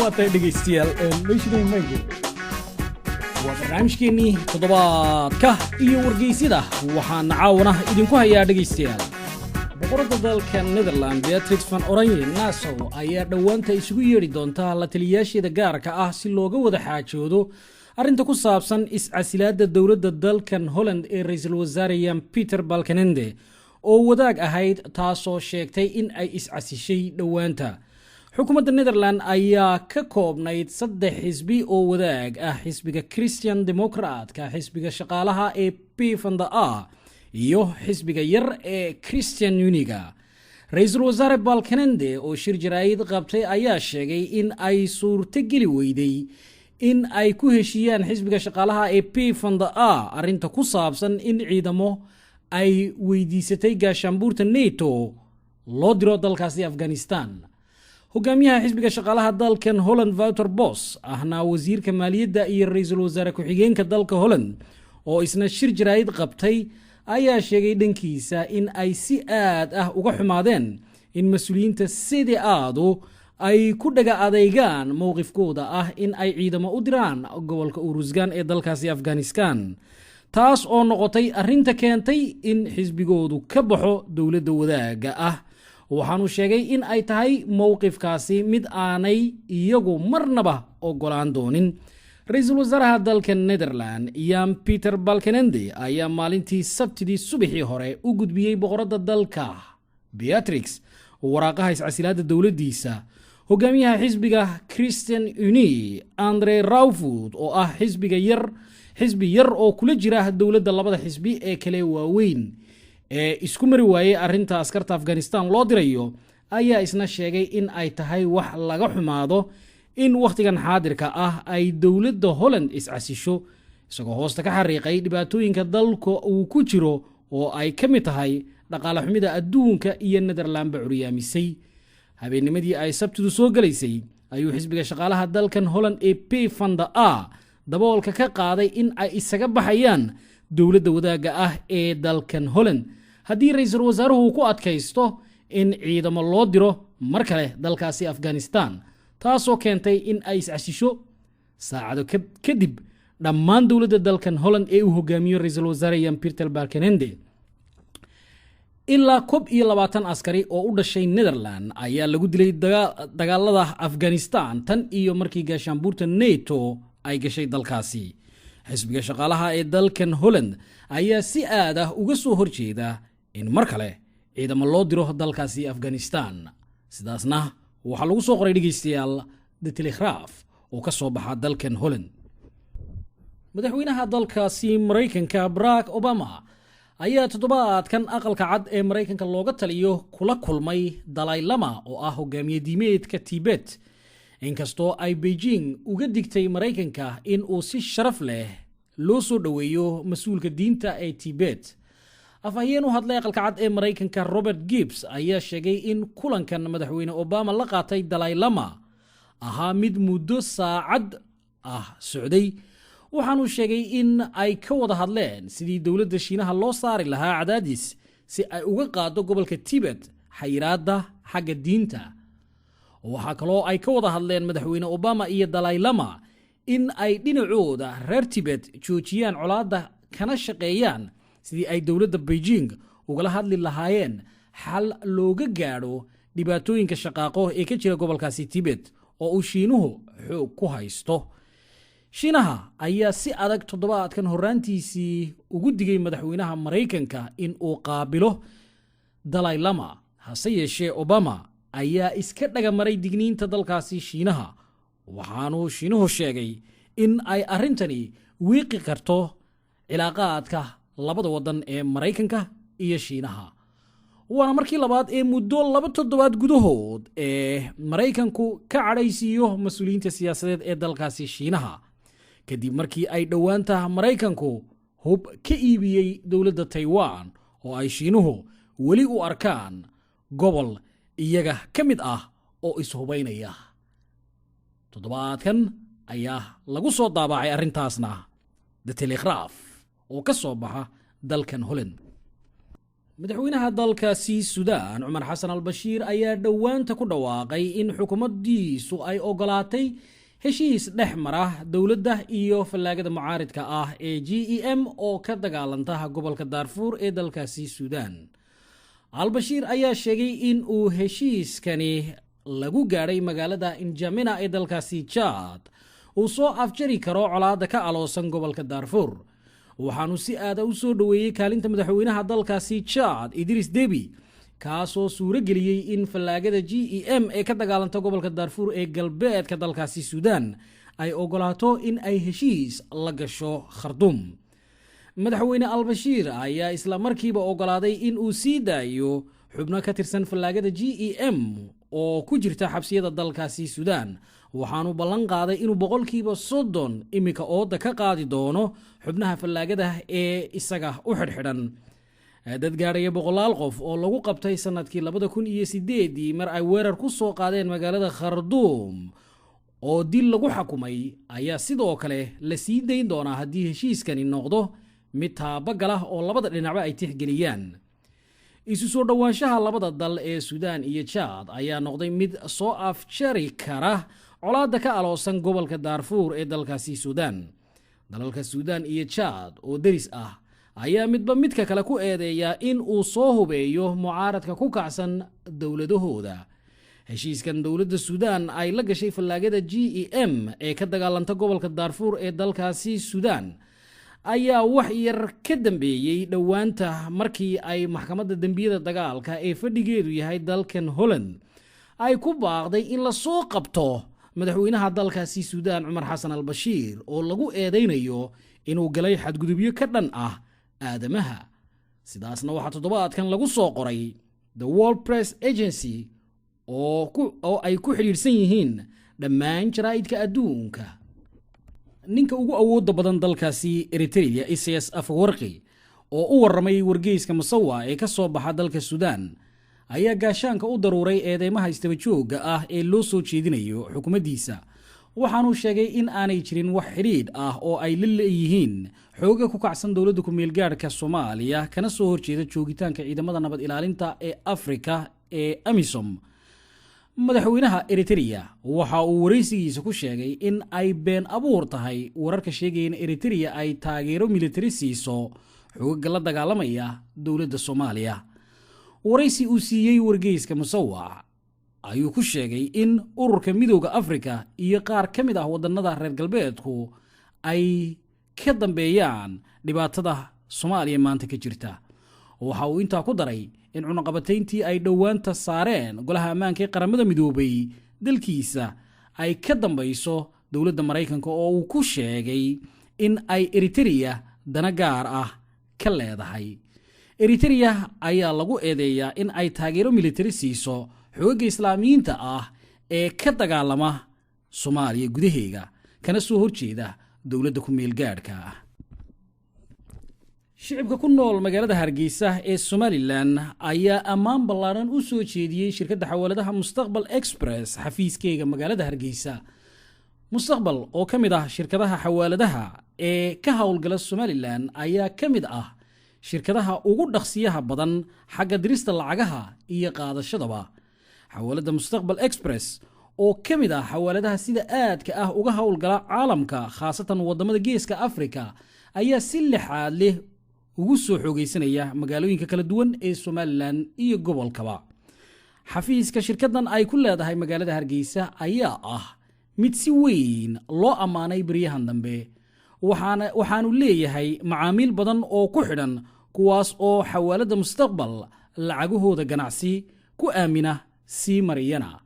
waatay dhegeystayaal meeshaan maygu waa barnaamijkeennii toddobaadka iyo wargeysyada waxaan caawana idinku hayaa dhegeystayaal boqorada dalka Netherland Beatrix van Oranje Nassau ayaa dhawaanta isugu yeeri doonta la taliyaasheeda gaarka ah si looga wada xaajoodo arrinta ku saabsan is-casilaadda dowladda dalkan Holland ee ra'iisul wasaare Jan Peter Balkenende oo wadaag ahayd taasoo sheegtay in ay is-casishay dhawaanta xukuumadda Netherland ayaa ka koobnayd 3 xisbi oo wadaag ah xisbiga Christian Democrat-ka xisbiga shaqaalaha ee PvdA iyo xisbiga yar ee Christian Uniga ra'iisul wasaare Balkenende oo shir jaraa'id qabtay ayaa sheegay in ay suurtageli weyday in ay ku heshiiyaan xisbiga shaqaalaha ee PvdA arrinta ku saabsan in ciidamo ay weydiisatay gaashaanbuurta NATO loo diro dalkaasi Afghanistan hogaamiyaha xisbiga shaqaalaha dalkan Holland Wouter Bos ahna wasiirka maaliyadda iyo ra'iisul wasaare ku-xigeenka dalka Holland oo isna shir jaraa'id qabtay ayaa sheegay dhankiisa in ay si aad ah uga xumaadeen in mas'uuliyiinta CDA-du ay ku dhaga adeegaan mowqifkooda ah in ay ciidamo u diraan gobolka Uruzgan ee dalkaasi Afghanistan taas oo noqotay arrinta keentay in xisbigoodu ka baxo dowladda wadaaga ah waxaanu sheegay in ay tahay mowqifkaasi mid aanay iyagu marnaba ogolaan doonin ra'iisul wasaaraha dalka Netherland Jan Peter Balkenende ayaa maalintii Sabtidii subaxii hore u gudbiyay boqorada dalka Beatrix waraaqaha is-casilaadda dowladdiisa hogaamiyaha xisbiga Christian Unie Andre Raufood oo ah xisbi yar oo kula jira dowladda labada xisbi ee kale waaweyn ee isku mari waayay arrinta askarta Afghanistan loo dirayo ayaa isna sheegay in ay tahay wax laga xumaado in waqtigan xaadirka ah ay dowladda Holland is-casisho isagoo hoosta ka xariiqay dhibaatooyinka dalka uu ku jiro oo ay ka mid tahay dhaqaale xumida adduunka iyo Netherland curyaamisay habeennimadii ay Sabtidu soo galaysay ayuu xisbiga shaqaalaha dalkan Holland ee PvdA daboolka ka qaaday in ay isaga baxayaan dowladda wadaaga ah ee dalkan Holland haddii ra'iisul wasaaruhu ku adkaysto in ciidamo loo diro mar kale dalkaasi Afghanistan taasoo keentay in ay is-casisho saacado kadib dhammaan dowladda dalkan Holland ee uu hogaamiyo ra'iisul wasaare Jan Peter Balkenende ilaa 20 askari oo u dhashay Netherland ayaa lagu dilay dagaalada Afghanistan tan iyo markii gaashaanbuurta NATO ay gashay dalkaasi xisbiga shaqaalaha ee dalkan Holland ayaa si aad ah uga soo horjeeda in mar kale ciidamo loo diro dalkaasi Afghanistan sidaasna waxa lagu soo qoray dhageystayaal The Telegraph oo ka soo baxa dalkan Holland madaxweynaha dalkaasi Mareykanka Barack Obama ayaa toddobaadkan aqalka cad ee Mareykanka looga taliyo kula kulmay Dalai Lama oo ah hogaamiye diimeedka Tibet inkastoo ay Beijing uga digtay Mareykanka in uu si sharaf leh loo soo dhaweeyo mas'uulka diinta ee Tibet afhayeen u hadlay aqalka cad ee Mareykanka Robert Gibbs ayaa sheegay in kulankan madaxweyne Obama la qaatay Dalai Lama ahaa mid muddo saacad ah socday waxaanu sheegay in ay ka wada hadleen sidii dowladda Shiinaha loo saari lahaa cadaadis si ay uga qaado gobolka Tibet xayiraadda xagga diinta waxa kaloo ay ka wada hadleen madaxweyne Obama iyo Dalai Lama in ay dhinacooda reer Tibet joojiyaan colaadda kana shaqeeyaan sidii ay dowladda Beijing ugala hadli lahaayeen xal looga gaadho dhibaatooyinka shaqaaqo ee ka jira gobolkaasi Tibet oo uu Shiinuhu xoog ku haysto Shiinaha ayaa si adag toddobaadkan horaantiisii ugu digay madaxweynaha Mareykanka in uu qaabilo Dalai Lama hase yeeshee Obama ayaa iska dhaga maray digniinta dalkaasi Shiinaha waxaanu Shiinuhu sheegay in ay arrintani wiiqi karto cilaaqaadka labada wadan ee Mareykanka iyo Shiinaha waana markii labaad ee muddo 2 toddobaad gudahood ee Mareykanku ka cadhaysiiyo mas'uuliyiinta siyaasadeed ee dalkaasi Shiinaha kadib markii ay dhawaanta Mareykanku hub ka iibiyay dowladda Taiwan oo ay Shiinuhu weli u arkaan gobol iyaga ka mid ah oo ishubaynaya toddobaadkan ayaa lagu soo daabacay arrintaasna The Telegraph oo ka soo baxa dalkan Holland madaxweynaha dalkaasi Suudaan Cumar Xasan al-Bashiir ayaa dhawaanta ku dhawaaqay in xukuumaddiisu ay ogolaatay heshiis dhex mara dowladda iyo fallaagada mucaaridka ah ee GEM oo ka dagaalanta gobolka Darfur ee dalkaasi Suudaan. Al-Bashiir ayaa sheegay in uu heshiiskani lagu gaaray magaalada N'Djamena ee dalkaasi Chad uu soo afjari karo colaadda ka aloosan gobolka Darfur. waxaanu si aad ah u soo dhaweeyay kaalinta madaxweynaha dalkaasi Chad Idris Deby kaasoo suuro geliyay in fallaagada GEM ee ka dagaalanta gobolka Darfur ee galbeedka dalkaasi Suudaan ay ogolaato in ay heshiis la gasho Khartoum. madaxweyne al-Bashiir ayaa isla markiiba ogolaaday in uu sii daayo xubno ka tirsan fallaagada GEM oo ku jirta xabsiyada dalkaasi Suudaan, waxaanu ballan qaaday inuu 30% imika ooda ka qaadi doono xubnaha fallaagada ee isaga u xidhxidhan. dad gaaraya 100 qof oo lagu qabtay sanadkii 2008 mar ay weerar ku soo qaadeen magaalada Khartoum oo dil lagu xukumay ayaa sidoo kale la sii dayn doonaa haddii heshiiskani noqdo mid taabagala oo labada dhinacba ay tixgeliyaan. isu soo dhawaanshaha labada dal ee Suudaan iyo Chad ayaa noqday mid soo afjari kara colaadda ka aloosan gobolka Darfur ee dalkaasi Suudaan. dalalka Suudaan iyo Chad oo deris ah ayaa midba midka kale ku eedeeya in uu soo hubeeyo mucaaradka ku kacsan dowladahooda. heshiiskan dowladda Suudaan ay la gashay fallaagada GEM ee ka dagaalanta gobolka Darfur ee dalkaasi Suudaan ayaa wax yar ka dambeeyay dhawaanta markii ay maxkamadda dambiyada dagaalka ee fadhigeedu yahay dalkan Holland ay ku baaqday in la soo qabto madaxweynaha dalkaasi Suudaan Cumar Xasan al-Bashiir oo lagu eedeynayo inuu galay xadgudubyo ka dhan ah aadamaha. sidaasna waxaa toddobaadkan lagu soo qoray The World Press Agency oo ay ku xiriirsan yihiin dhammaan jaraa'idka adduunka. ninka ugu awoodda badan dalkaasi Eritrea Isaias Afwerki oo u warramay wargeyska Masawa ee ka soo baxa dalka Suudaan ayaa gaashaanka u daruuray eedeymaha istaba joogga ah ee loo soo jeedinayo xukuumaddiisa, waxaanu sheegay in aanay jirin wax xidhiidh ah oo ay la leeyihiin xooga ku kacsan dowladda ku meelgaadhka Soomaaliya kana soo horjeeda joogitaanka ciidamada nabad ilaalinta ee Afrika ee AMISOM. madaxweynaha Eritrea waxa uu wareysigiisa ku sheegay in ay been abuur tahay wararka sheegaya in Eritrea ay taageero militari siiso xooga la dagaalamaya dowladda Soomaaliya. wareysi uu siiyey wargeyska Masawa ayuu ku sheegay in ururka midowga Afrika iyo qaar ka mid ah wadannada reer galbeedku ay ka dambeeyaan dhibaatada Soomaaliya maanta ka jirta. waxa uu intaa ku daray in cunaqabatayntii ay dhowaanta saareen golaha ammaanka ee qaramada midoobay dalkiisa ay ka dambayso dowladda Mareykanka oo uu ku sheegay in ay Eritrea dana gaar ah ka leedahay. Eritrea ayaa lagu eedeeyaa in ay taageero militari siiso xoogga Islaamiyiinta ah ee ka dagaalama Soomaaliya gudaheega kana soo horjeeda dowladda ku meelgaadhka ah. shicibka ku nool magaalada Hargeysa ee Somaliland ayaa ammaan ballaaran u soo jeediyay shirkadda xawaaladaha Mustaqbal Express xafiiskeega magaalada Hargeysa. Mustaqbal oo ka mid ah shirkadaha xawaaladaha ee ka howlgala Somaliland ayaa ka mid ah shirkadaha ugu dhaqsiyaha badan xagga dirista lacagaha iyo qaadashadaba. xawaalada Mustaqbal Express oo ka mid ah xawaaladaha sida aadka ah uga howlgala caalamka khaasatan wadamada geeska Afrika ayaa si lixaad leh ugu soo xoogeysanaya magaalooyinka kala duwan ee Somaliland iyo gobolkaba. xafiiska shirkadan ay ku leedahay magaalada Hargeysa ayaa ah mid si weyn loo amaanay bariyahan dambe, waxaanu leeyahay macaamiil badan oo ku xidhan kuwaas oo xawaalada Mustaqbal lacagahooda ganacsi ku aamina sii mariyana.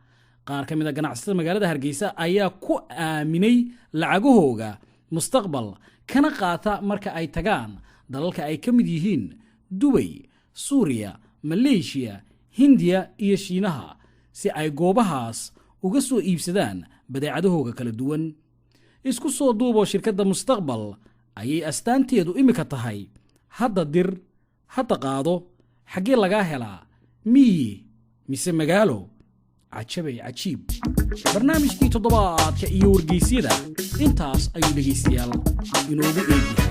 qaar ka mid ah ganacsatada magaalada Hargeysa ayaa ku aaminay lacagahooga Mustaqbal kana qaata marka ay tagaan dalalka ay ka mid yihiin Dubai, Suuriya, Malaysia, Hindiya iyo Shiinaha si ay goobahaas uga soo iibsadaan badeecadahooga kala duwan. isku soo duubo shirkadda Mustaqbal ayay astaanteedu imika tahay hadda dir, hadda qaado, xaggee lagaa helaa, miyi mise magaalo. cajabay cajiib. barnaamijkii toddobaadka iyo wargeysyada intaas ayuu dhegeystayaal inoogu eegyahay.